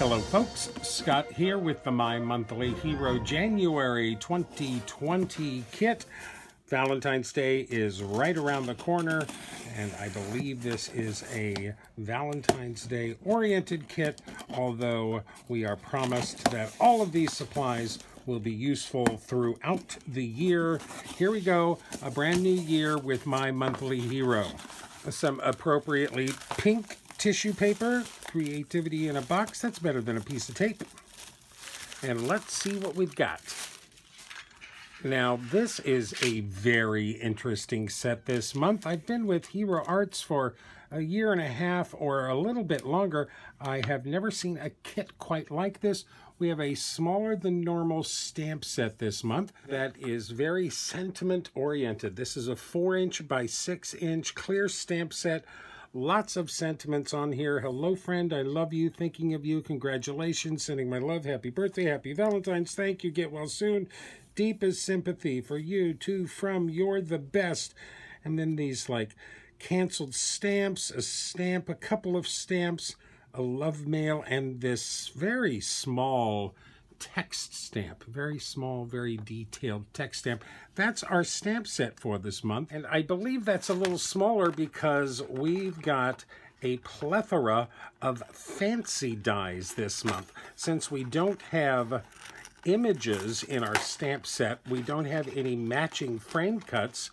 Hello folks, Scott here with the My Monthly Hero January 2020 kit. Valentine's Day is right around the corner, and I believe this is a Valentine's Day oriented kit, although we are promised that all of these supplies will be useful throughout the year. Here we go, a brand new year with My Monthly Hero. Some appropriately pink tissue paper, creativity in a box. That's better than a piece of tape. And let's see what we've got. Now, this is a very interesting set this month. I've been with Hero Arts for a year and a half or a little bit longer. I have never seen a kit quite like this. We have a smaller than normal stamp set this month that is very sentiment oriented. This is a 4" by 6" clear stamp set. Lots of sentiments on here. Hello, friend. I love you. Thinking of you. Congratulations. Sending my love. Happy birthday. Happy Valentine's. Thank you. Get well soon. Deepest sympathy for you too. From you're the best. And then these like canceled stamps, a stamp, a couple of stamps, a love mail, and this very small text stamp. Very small, very detailed text stamp. That's our stamp set for this month. And I believe that's a little smaller because we've got a plethora of fancy dies this month. Since we don't have images in our stamp set, we don't have any matching frame cuts.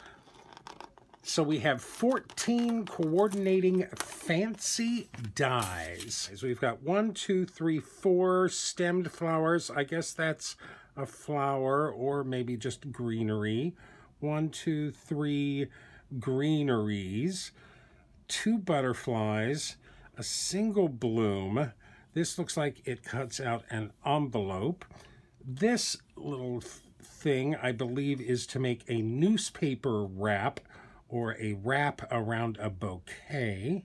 So we have 14 coordinating fancy dies. So we've got 1, 2, 3, 4 stemmed flowers. I guess that's a flower or maybe just greenery. 1, 2, 3 greeneries, 2 butterflies, a single bloom. This looks like it cuts out an envelope. This little thing, I believe, is to make a newspaper wrap or a wrap around a bouquet.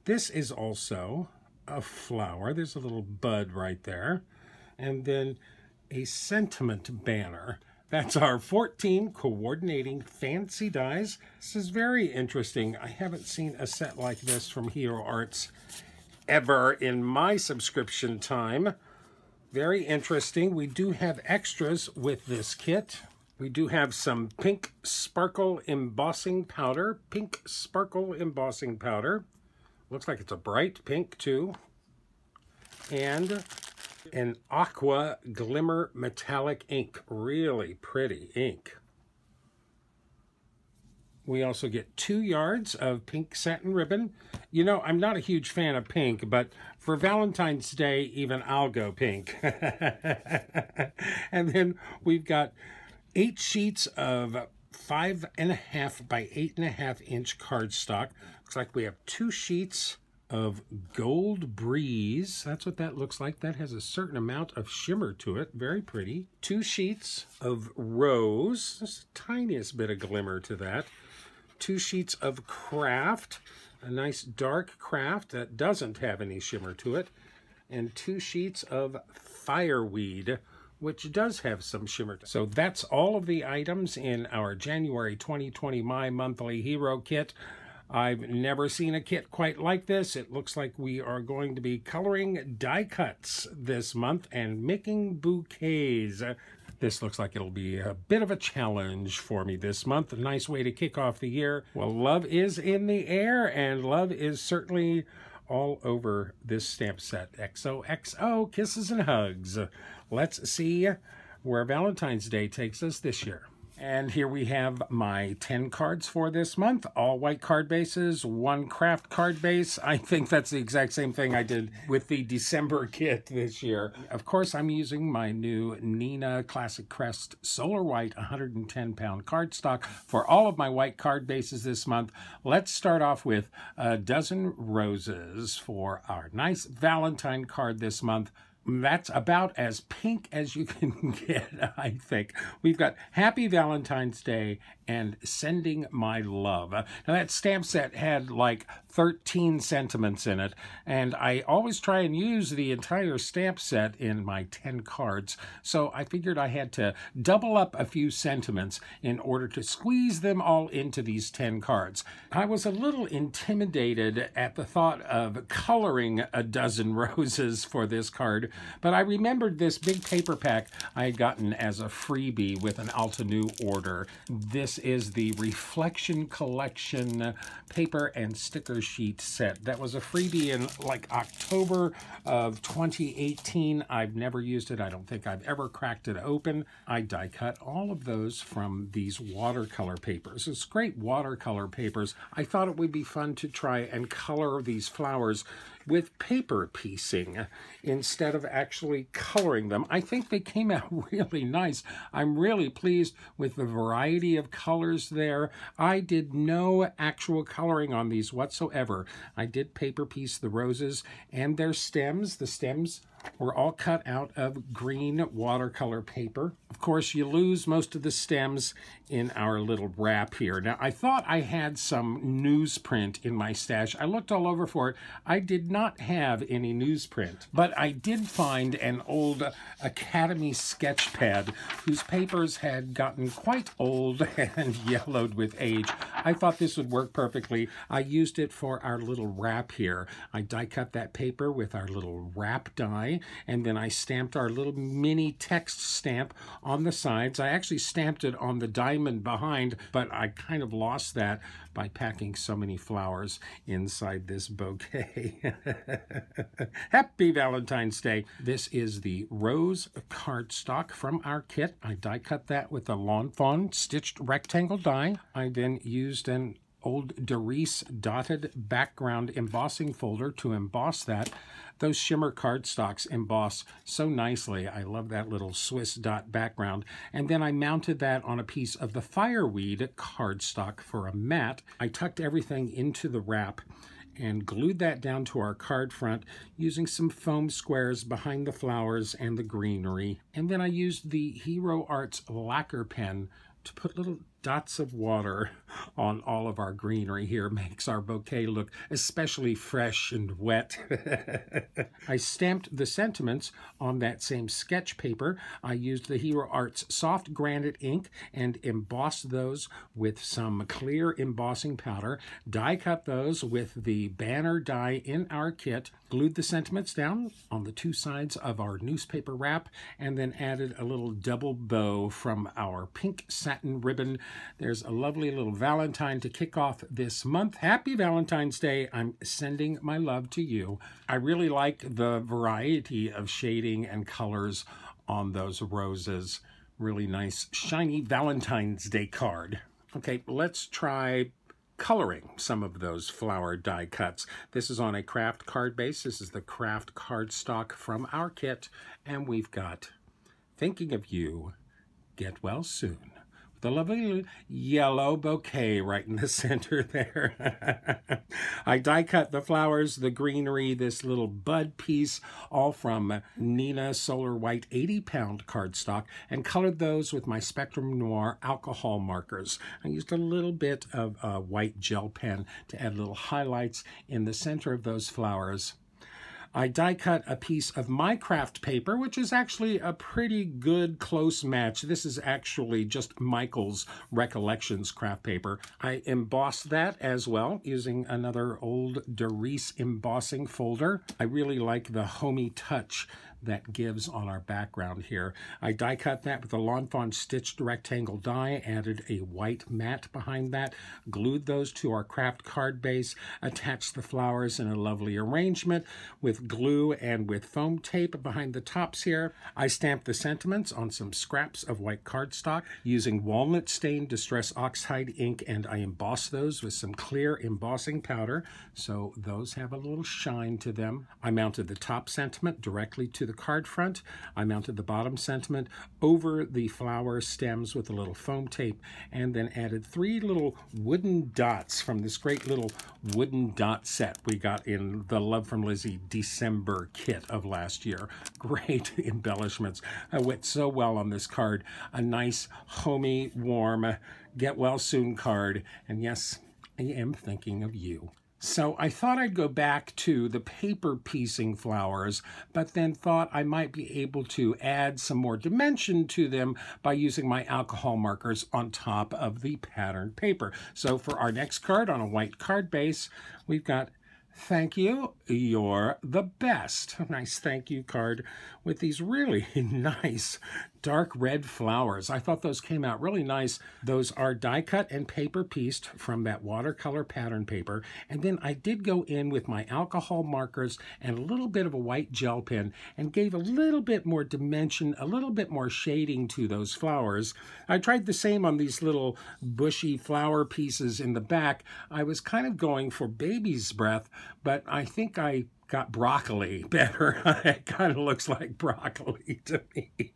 This is also a flower. There's a little bud right there. And then a sentiment banner. That's our 14 coordinating fancy dies. This is very interesting. I haven't seen a set like this from Hero Arts ever in my subscription time. Very interesting. We do have extras with this kit. We do have some pink sparkle embossing powder. Pink sparkle embossing powder. Looks like it's a bright pink too. And an aqua glimmer metallic ink. Really pretty ink. We also get 2 yards of pink satin ribbon. You know, I'm not a huge fan of pink, but for Valentine's Day, even I'll go pink. And then we've got 8 sheets of 5.5 by 8.5" cardstock. Looks like we have 2 sheets of Gold Breeze. That's what that looks like. That has a certain amount of shimmer to it. Very pretty. 2 sheets of Rose. Just the tiniest bit of glimmer to that. 2 sheets of Craft. A nice dark craft that doesn't have any shimmer to it. And 2 sheets of Fireweed, which does have some shimmer. So that's all of the items in our January 2020 My Monthly Hero kit. I've never seen a kit quite like this. It looks like we are going to be coloring die cuts this month and making bouquets. This looks like it'll be a bit of a challenge for me this month. A nice way to kick off the year. Well, love is in the air, and love is certainly all over this stamp set. XOXO, kisses and hugs. Let's see where Valentine's Day takes us this year. And here we have my 10 cards for this month. All white card bases, 1 craft card base. I think that's the exact same thing I did with the December kit this year. Of course, I'm using my new Nina Classic Crest Solar White 110-pound cardstock for all of my white card bases this month. Let's start off with a dozen roses for our nice Valentine card this month. That's about as pink as you can get, I think. We've got Happy Valentine's Day and Sending My Love. Now, that stamp set had like 13 sentiments in it, and I always try and use the entire stamp set in my 10 cards, so I figured I had to double up a few sentiments in order to squeeze them all into these 10 cards. I was a little intimidated at the thought of coloring a dozen roses for this card, but I remembered this big paper pack I had gotten as a freebie with an Altenew order. This is the Reflection Collection paper and sticker sheet set. That was a freebie in like October of 2018. I've never used it. I don't think I've ever cracked it open. I die cut all of those from these watercolor papers. It's great watercolor papers. I thought it would be fun to try and color these flowers with paper piecing instead of actually coloring them. I think they came out really nice. I'm really pleased with the variety of colors there. I did no actual coloring on these whatsoever. I did paper piece the roses and their stems. The stems were all cut out of green watercolor paper. Of course, you lose most of the stems in our little wrap here. Now, I thought I had some newsprint in my stash. I looked all over for it. I did not have any newsprint, but I did find an old Academy sketch pad whose papers had gotten quite old and yellowed with age. I thought this would work perfectly. I used it for our little wrap here. I die cut that paper with our little wrap die, and then I stamped our little mini text stamp on the sides. I actually stamped it on the diamond behind, but I kind of lost that by packing so many flowers inside this bouquet. Happy Valentine's Day. This is the rose cardstock from our kit. I die cut that with a Lawn Fawn stitched rectangle die. I then used an old Doris dotted background embossing folder to emboss that. Those shimmer cardstocks emboss so nicely. I love that little Swiss dot background. And then I mounted that on a piece of the Fireweed cardstock for a mat. I tucked everything into the wrap and glued that down to our card front using some foam squares behind the flowers and the greenery. And then I used the Hero Arts lacquer pen to put little dots of water on all of our greenery here. Makes our bouquet look especially fresh and wet. I stamped the sentiments on that same sketch paper. I used the Hero Arts soft granite ink and embossed those with some clear embossing powder. Die cut those with the banner die in our kit. Glued the sentiments down on the two sides of our newspaper wrap, and then added a little double bow from our pink satin ribbon. There's a lovely little Valentine to kick off this month. Happy Valentine's Day. I'm sending my love to you. I really like the variety of shading and colors on those roses. Really nice, shiny Valentine's Day card. Okay, let's try coloring some of those flower die cuts. This is on a craft card base. This is the craft cardstock from our kit, and we've got Thinking of You, Get Well Soon. The lovely yellow bouquet right in the center there. I die cut the flowers, the greenery, this little bud piece, all from Nina Solar White 80-pound cardstock, and colored those with my Spectrum Noir alcohol markers. I used a little bit of a white gel pen to add little highlights in the center of those flowers. I die cut a piece of my craft paper, which is actually a pretty good close match. This is actually just Michael's Recollections craft paper. I embossed that as well using another old Doris embossing folder. I really like the homey touch that gives on our background here. I die cut that with a Lawn Fawn stitched rectangle die, added a white mat behind that, glued those to our craft card base, attached the flowers in a lovely arrangement with glue and with foam tape behind the tops here. I stamped the sentiments on some scraps of white cardstock using walnut stained Distress Oxide ink, and I embossed those with some clear embossing powder, so those have a little shine to them. I mounted the top sentiment directly to the the card front. I mounted the bottom sentiment over the flower stems with a little foam tape, and then added 3 little wooden dots from this great little wooden dot set we got in the Love from Lizzie December kit of last year. Great embellishments. I went so well on this card. A nice, homey, warm, get well soon card. And yes, I am thinking of you. So I thought I'd go back to the paper piecing flowers, but then thought I might be able to add some more dimension to them by using my alcohol markers on top of the patterned paper. So for our next card on a white card base, we've got "Thank you, you're the best." A nice thank you card with these really nice dark red flowers. I thought those came out really nice. Those are die cut and paper pieced from that watercolor pattern paper. And then I did go in with my alcohol markers and a little bit of a white gel pen and gave a little bit more dimension, a little bit more shading to those flowers. I tried the same on these little bushy flower pieces in the back. I was kind of going for baby's breath, but I think I got broccoli better. It kind of looks like broccoli to me.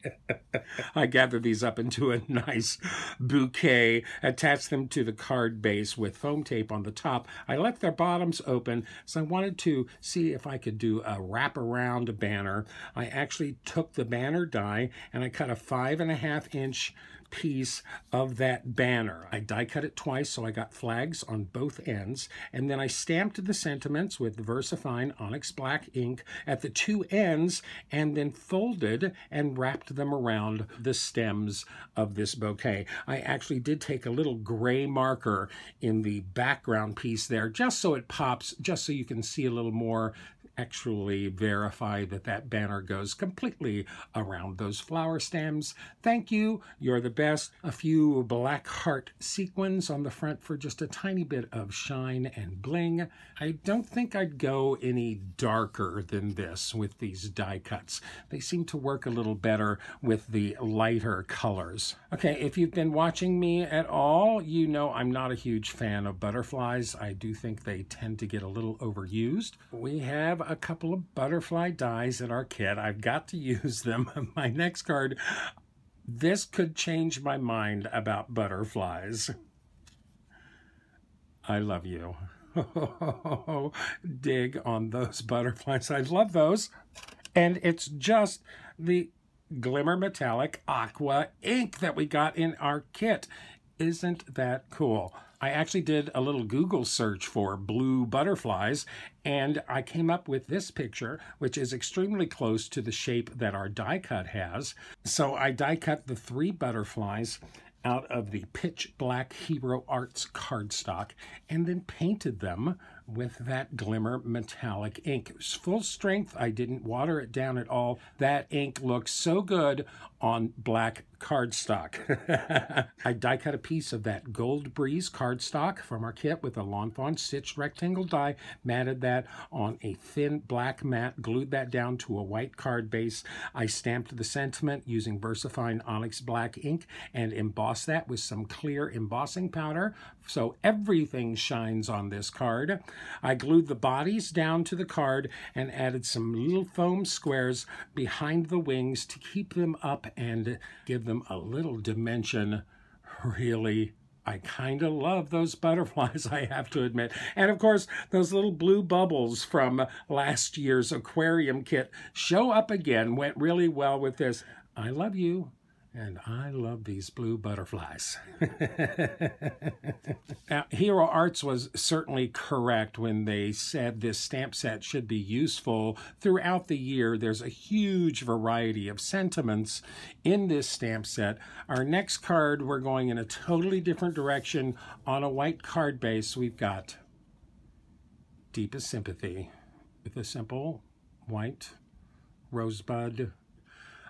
I gathered these up into a nice bouquet, attached them to the card base with foam tape on the top. I left their bottoms open, so I wanted to see if I could do a wraparound banner. I actually took the banner die and I cut a 5.5-inch piece of that banner. I die cut it twice, so I got flags on both ends, and then I stamped the sentiments with VersaFine Onyx Black ink at the 2 ends, and then folded and wrapped them around the stems of this bouquet. I actually did take a little gray marker in the background piece there, just so it pops, just so you can see a little more, actually verify that that banner goes completely around those flower stems. Thank you, you're the best. A few black heart sequins on the front for just a tiny bit of shine and bling. I don't think I'd go any darker than this with these die cuts. They seem to work a little better with the lighter colors. Okay, if you've been watching me at all, you know I'm not a huge fan of butterflies. I do think they tend to get a little overused. We have a couple of butterfly dies in our kit. I've got to use them. My next card, this could change my mind about butterflies. I love you. Dig on those butterflies. I love those. And it's just the Glimmer Metallic Aqua ink that we got in our kit. Isn't that cool? I actually did a little Google search for blue butterflies, and I came up with this picture, which is extremely close to the shape that our die cut has. So I die cut the 3 butterflies out of the Pitch Black Hero Arts cardstock and then painted them with that Glimmer Metallic ink. It was full strength. I didn't water it down at all. That ink looks so good on black cardstock. I die cut a piece of that Gold Breeze cardstock from our kit with a Lawn Fawn stitched rectangle die, matted that on a thin black mat, glued that down to a white card base. I stamped the sentiment using VersaFine Onyx Black ink and embossed that with some clear embossing powder, so everything shines on this card. I glued the bodies down to the card and added some little foam squares behind the wings to keep them up and give them a little dimension. Really, I kind of love those butterflies, I have to admit. And of course, those little blue bubbles from last year's aquarium kit show up again. Went really well with this. I love you. And I love these blue butterflies. Now, Hero Arts was certainly correct when they said this stamp set should be useful throughout the year. There's a huge variety of sentiments in this stamp set. Our next card, we're going in a totally different direction on a white card base. We've got Deepest Sympathy with a simple white rosebud.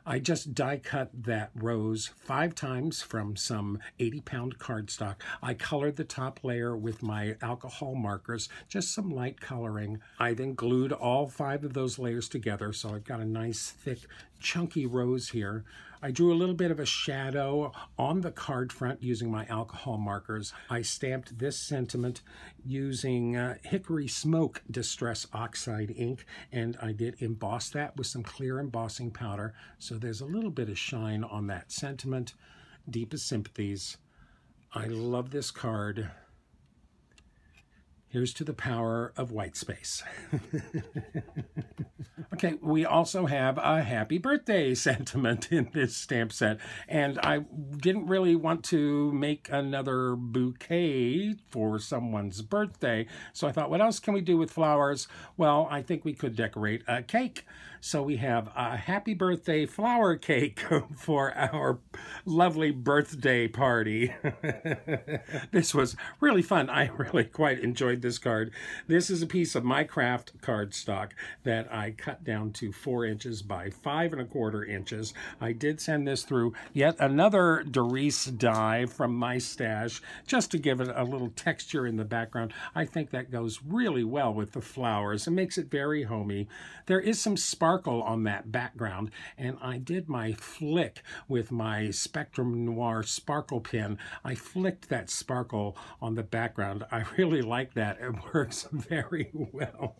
I just die cut that rose 5 times from some 80-pound cardstock. I colored the top layer with my alcohol markers, just some light coloring. I then glued all 5 of those layers together, so I've got a nice, thick, chunky rose here. I drew a little bit of a shadow on the card front using my alcohol markers. I stamped this sentiment using Hickory Smoke Distress Oxide ink, and I did emboss that with some clear embossing powder, so there's a little bit of shine on that sentiment. Deepest sympathies. I love this card. Here's to the power of white space. Okay, we also have a happy birthday sentiment in this stamp set, and I didn't really want to make another bouquet for someone's birthday, so I thought, what else can we do with flowers? Well, I think we could decorate a cake. So we have a happy birthday flower cake for our lovely birthday party. This was really fun. I really quite enjoyed this card. This is a piece of my craft cardstock that I cut down to 4 inches by 5 1/4 inches. I did send this through yet another Doris die from my stash just to give it a little texture in the background. I think that goes really well with the flowers. It makes it very homey. There is some sparkle on that background, and I did my flick with my Spectrum Noir sparkle pen. I flicked that sparkle on the background. I really like that. It works very well.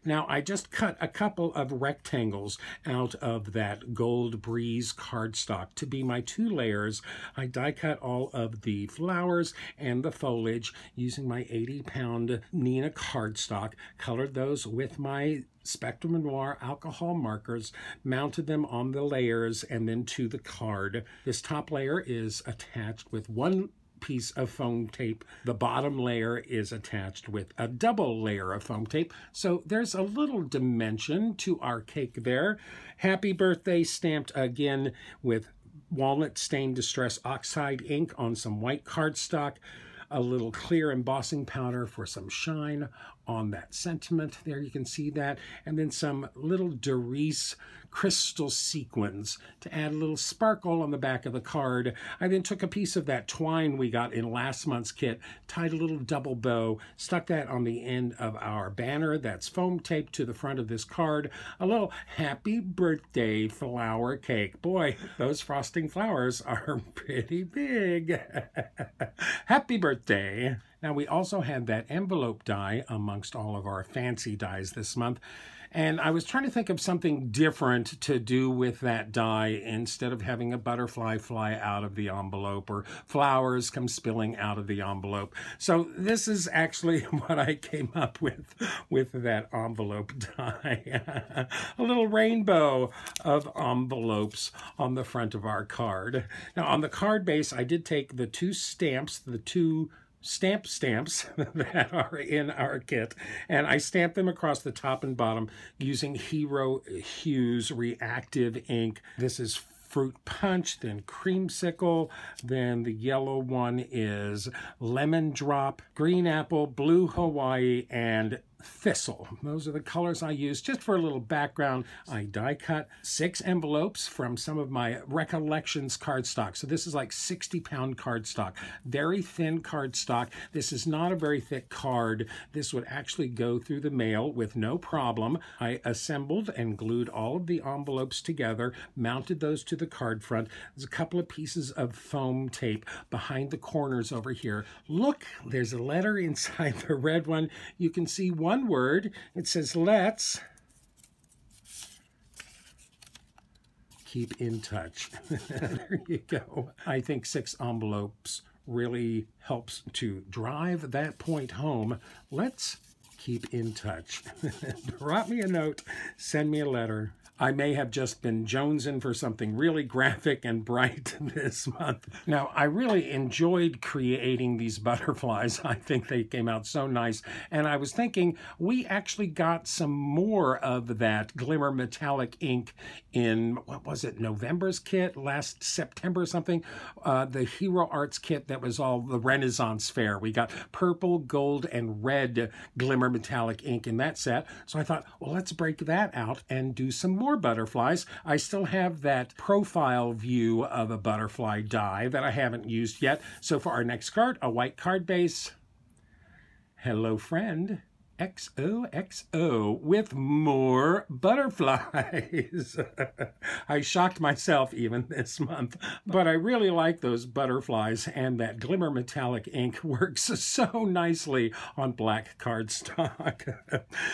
Now, I just cut a couple of rectangles out of that Gold Breeze cardstock to be my 2 layers. I die cut all of the flowers and the foliage using my 80-pound Neenah cardstock, colored those with my Spectrum Noir alcohol markers, mounted them on the layers and then to the card. This top layer is attached with 1 piece of foam tape. The bottom layer is attached with a double layer of foam tape. So there's a little dimension to our cake there. Happy birthday stamped again with Walnut Stain Distress Oxide ink on some white cardstock. A little clear embossing powder for some shine on that sentiment. There you can see that. And then some little Doris crystal sequins to add a little sparkle on the back of the card. I then took a piece of that twine we got in last month's kit, tied a little double bow, stuck that on the end of our banner that's foam taped to the front of this card. A little happy birthday flower cake. Boy, those frosting flowers are pretty big. Happy birthday. Now, we also had that envelope die amongst all of our fancy dies this month. And I was trying to think of something different to do with that die instead of having a butterfly fly out of the envelope or flowers come spilling out of the envelope. So this is actually what I came up with that envelope die. A little rainbow of envelopes on the front of our card. Now, on the card base, I did take the 2 stamps, the 2 stamps that are in our kit, and I stamped them across the top and bottom using Hero Hues reactive ink. This is Fruit Punch, then Creamsicle, then the yellow one is Lemon Drop, Green Apple, Blue Hawaii, and Thistle. Those are the colors I used. Just for a little background, I die cut 6 envelopes from some of my Recollections cardstock. So this is like 60-pound cardstock. Very thin cardstock. This is not a very thick card. This would actually go through the mail with no problem. I assembled and glued all of the envelopes together, mounted those to the card front. There's a couple of pieces of foam tape behind the corners over here. Look, there's a letter inside the red one. You can see one word. It says, let's keep in touch. There you go. I think 6 envelopes really helps to drive that point home. Let's keep in touch. Drop me a note, send me a letter. I may have just been jonesing for something really graphic and bright this month. Now, I really enjoyed creating these butterflies. I think they came out so nice. And I was thinking we actually got some more of that glimmer metallic ink in, what was it, November's kit, last September or something? The Hero Arts kit that was all the Renaissance Fair. We got purple, gold, and red glimmer metallic ink in that set. So I thought, well, let's break that out and do some more butterflies. I still have that profile view of a butterfly die that I haven't used yet. So for our next card, a white card base. Hello, friend. XOXO with more butterflies. I shocked myself even this month, but I really like those butterflies, and that glimmer metallic ink works so nicely on black cardstock.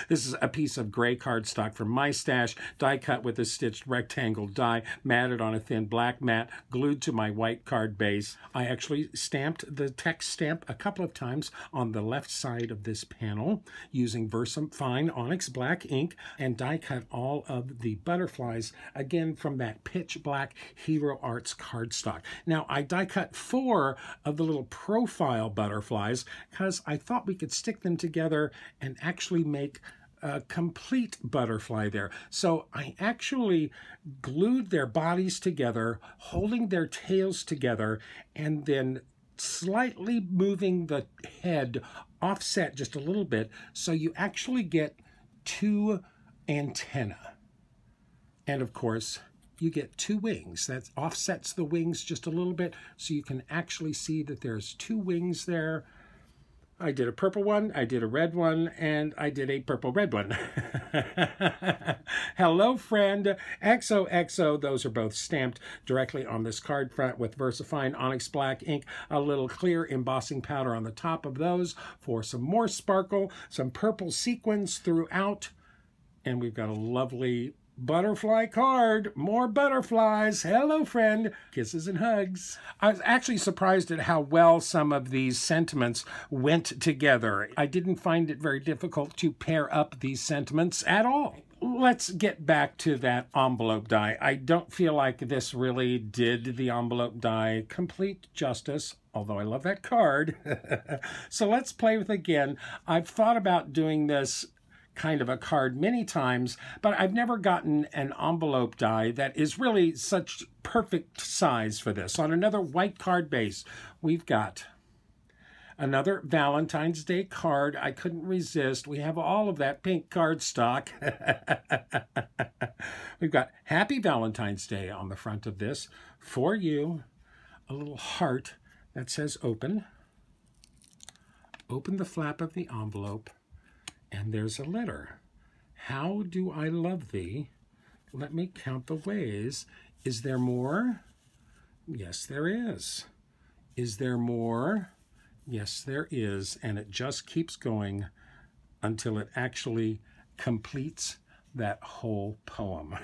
This is a piece of gray cardstock from my stash, die cut with a stitched rectangle die, matted on a thin black mat, glued to my white card base. I actually stamped the text stamp a couple of times on the left side of this panel, using Versa Fine Onyx Black ink, and die cut all of the butterflies, again from that pitch black Hero Arts cardstock. Now, I die cut 4 of the little profile butterflies because I thought we could stick them together and actually make a complete butterfly there. So I actually glued their bodies together, holding their tails together, and then slightly moving the head offset just a little bit, so you actually get 2 antennae. And of course, you get 2 wings. That offsets the wings just a little bit, so you can actually see that there's 2 wings there. I did a purple one, I did a red one, and I did a purple-red one. Hello, friend. XOXO. Those are both stamped directly on this card front with Versa Fine Onyx Black ink, a little clear embossing powder on the top of those for some more sparkle, some purple sequins throughout, and we've got a lovely butterfly card. More butterflies. Hello, friend. Kisses and hugs. I was actually surprised at how well some of these sentiments went together. I didn't find it very difficult to pair up these sentiments at all. Let's get back to that envelope die. I don't feel like this really did the envelope die complete justice, although I love that card. So let's play with it again. I've thought about doing this kind of a card many times, but I've never gotten an envelope die that is really such perfect size for this. On another white card base, we've got another Valentine's Day card. I couldn't resist. We have all of that pink cardstock. We've got Happy Valentine's Day on the front of this for you. A little heart that says open. Open the flap of the envelope. And there's a letter. How do I love thee? Let me count the ways. Is there more? Yes, there is. Is there more? Yes, there is. And it just keeps going until it actually completes that whole poem.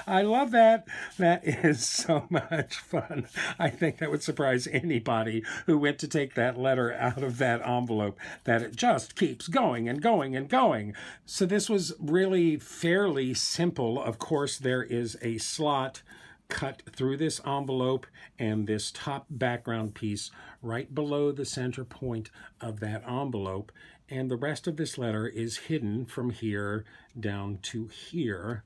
I love that. That is so much fun. I think that would surprise anybody who went to take that letter out of that envelope, that it just keeps going and going and going. So this was really fairly simple. Of course, there is a slot cut through this envelope and this top background piece right below the center point of that envelope. And the rest of this letter is hidden from here down to here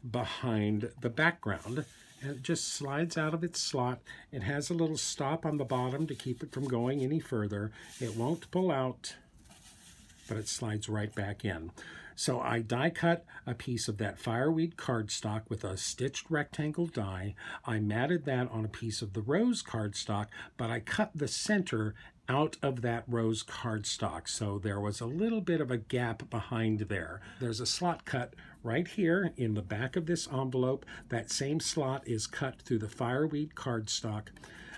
behind the background. And it just slides out of its slot. It has a little stop on the bottom to keep it from going any further. It won't pull out, but it slides right back in. So I die cut a piece of that fireweed cardstock with a stitched rectangle die. I matted that on a piece of the rose cardstock, but I cut the center out of that rose cardstock, so there was a little bit of a gap behind there. There's a slot cut right here in the back of this envelope. That same slot is cut through the fireweed cardstock.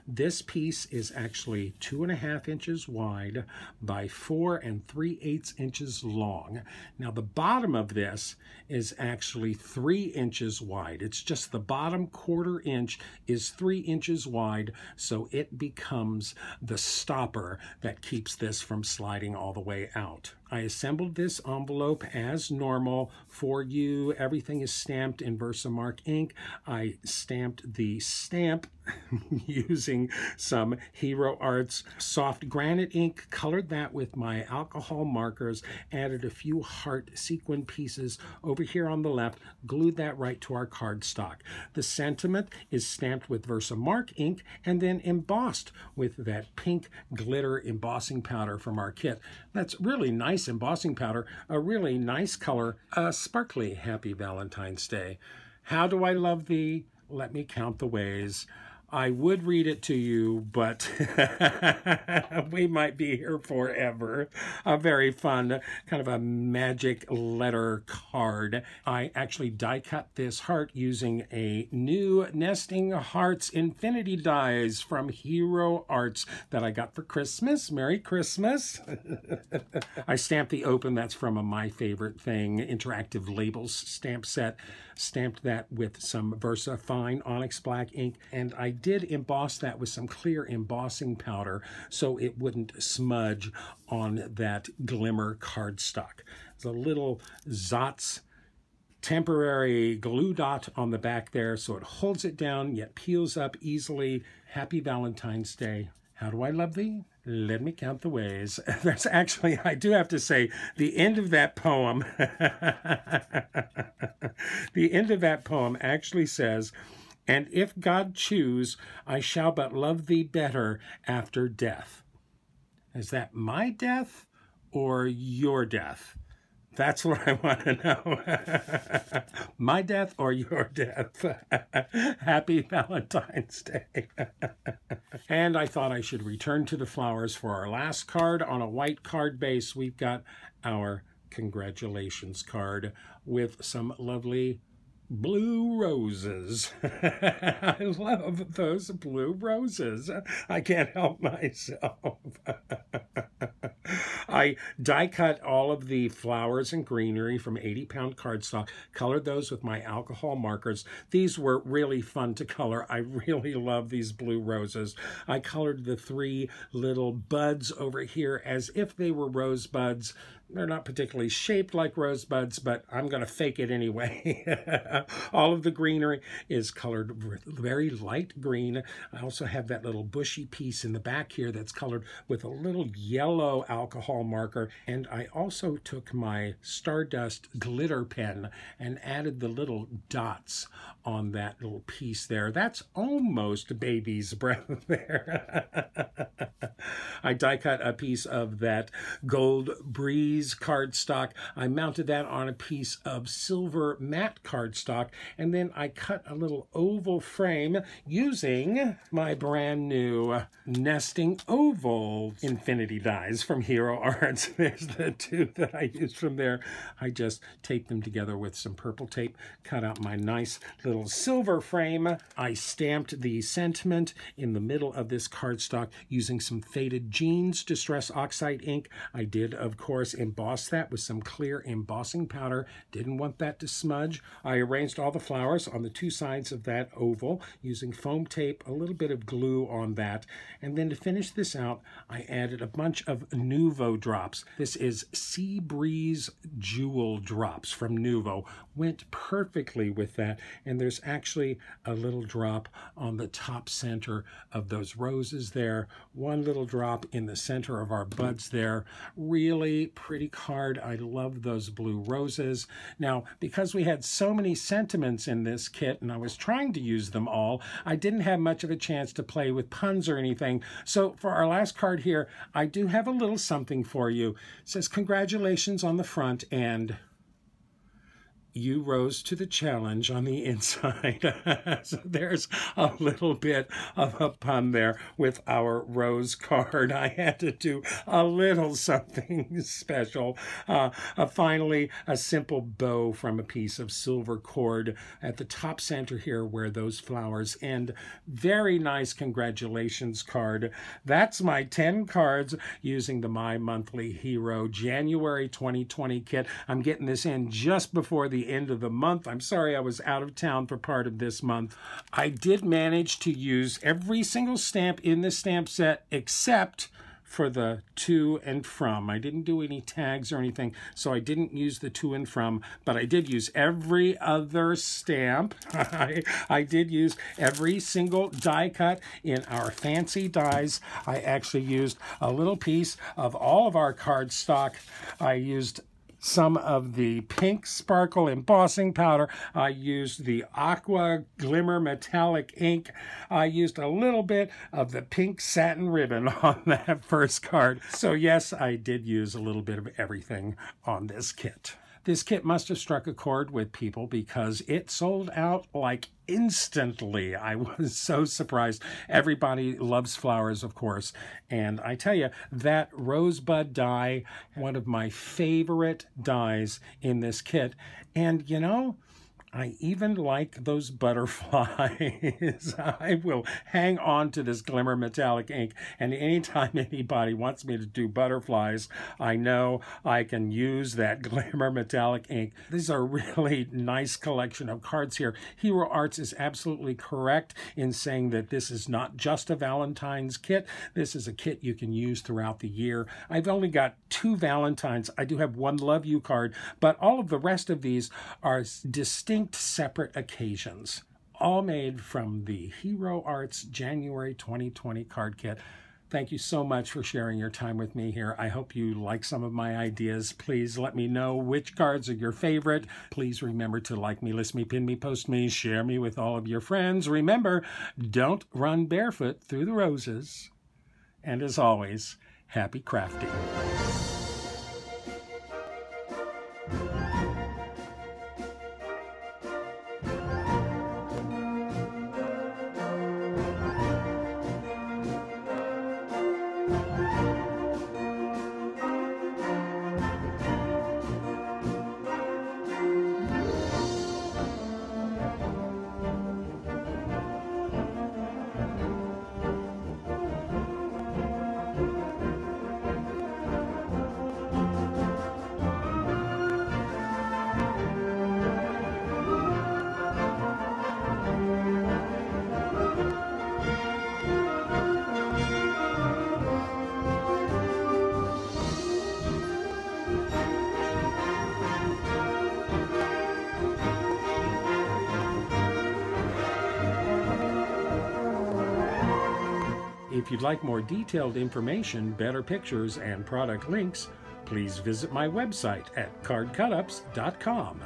This piece is actually 2.5 inches wide by 4 3/8 inches long. Now the bottom of this is actually 3 inches wide. It's just the bottom 1/4 inch is 3 inches wide, so it becomes the stopper that keeps this from sliding all the way out. I assembled this envelope as normal for you. Everything is stamped in Versamark ink. I stamped the stamp using some Hero Arts soft granite ink, colored that with my alcohol markers, added a few heart sequin pieces over here on the left, glued that right to our cardstock. The sentiment is stamped with Versamark ink and then embossed with that pink glitter embossing powder from our kit. That's really nice embossing powder, a really nice color, a sparkly Happy Valentine's Day. How do I love thee? Let me count the ways. I would read it to you, but we might be here forever. A very fun, kind of a magic letter card. I actually die cut this heart using a new Nesting Hearts Infinity dies from Hero Arts that I got for Christmas. Merry Christmas. I stamped the open. That's from a My Favorite Thing interactive labels stamp set. Stamped that with some Versa Fine Onyx Black ink, and I did emboss that with some clear embossing powder so it wouldn't smudge on that glimmer cardstock. There's a little Zotz temporary glue dot on the back there so it holds it down yet peels up easily. Happy Valentine's Day. How do I love thee? Let me count the ways. That's actually, I do have to say, the end of that poem, the end of that poem actually says, and if God choose, I shall but love thee better after death. Is that my death or your death? That's what I want to know. My death or your death? Happy Valentine's Day. And I thought I should return to the flowers for our last card. On a white card base, we've got our congratulations card with some lovely blue roses. I love those blue roses. I can't help myself. I die cut all of the flowers and greenery from 80-pound cardstock, colored those with my alcohol markers. These were really fun to color. I really love these blue roses. I colored the 3 little buds over here as if they were rosebuds. They're not particularly shaped like rosebuds, but I'm going to fake it anyway. All of the greenery is colored very light green. I also have that little bushy piece in the back here that's colored with a little yellow alcohol marker. And I also took my Stardust glitter pen and added the little dots on that little piece there. That's almost baby's breath there. I die cut a piece of that Gold Breeze cardstock. I mounted that on a piece of silver matte cardstock, and then I cut a little oval frame using my brand new nesting oval infinity dies from Hero Arts. There's the 2 that I used from there. I just taped them together with some purple tape, cut out my nice little silver frame. I stamped the sentiment in the middle of this cardstock using some faded jeans distress oxide ink. I did, of course, emboss that with some clear embossing powder. Didn't want that to smudge. I arranged all the flowers on the 2 sides of that oval using foam tape, a little bit of glue on that. And then to finish this out, I added a bunch of Nuvo drops. This is Sea Breeze Jewel drops from Nuvo. Went perfectly with that. And there's actually a little drop on the top center of those roses there. 1 little drop in the center of our buds there. Really pretty card. I love those blue roses. Now, because we had so many sentiments in this kit and I was trying to use them all, I didn't have much of a chance to play with puns or anything. So for our last card here, I do have a little something for you. It says, congratulations on the front, and you rose to the challenge on the inside. So there's a little bit of a pun there with our rose card. I had to do a little something special. Finally, a simple bow from a piece of silver cord at the top center here where those flowers end. Very nice congratulations card. That's my 10 cards using the My Monthly Hero January 2020 kit. I'm getting this in just before the end of the month. I'm sorry I was out of town for part of this month. I did manage to use every single stamp in this stamp set except for the to and from. I didn't do any tags or anything, so I didn't use the to and from, but I did use every other stamp. I did use every single die cut in our fancy dies. I actually used a little piece of all of our cardstock. I used some of the pink sparkle embossing powder. I used the aqua glimmer metallic ink. I used a little bit of the pink satin ribbon on that first card. So yes, I did use a little bit of everything on this kit. This kit must have struck a chord with people because it sold out like instantly. I was so surprised. Everybody loves flowers, of course. And I tell you, that rosebud die, one of my favorite dies in this kit. And you know, I even like those butterflies. I will hang on to this glimmer metallic ink, and anytime anybody wants me to do butterflies, I know I can use that glimmer metallic ink. These are a really nice collection of cards here. Hero Arts is absolutely correct in saying that this is not just a Valentine's kit. This is a kit you can use throughout the year. I've only got 2 Valentines. I do have one Love You card, but all of the rest of these are distinct separate occasions, all made from the Hero Arts January 2020 card kit. Thank you so much for sharing your time with me here. I hope you like some of my ideas. Please let me know which cards are your favorite. Please remember to like me, list me, pin me, post me, share me with all of your friends. Remember, don't run barefoot through the roses. And as always, happy crafting. If you'd like more detailed information, better pictures, and product links, please visit my website at CardCutups.com.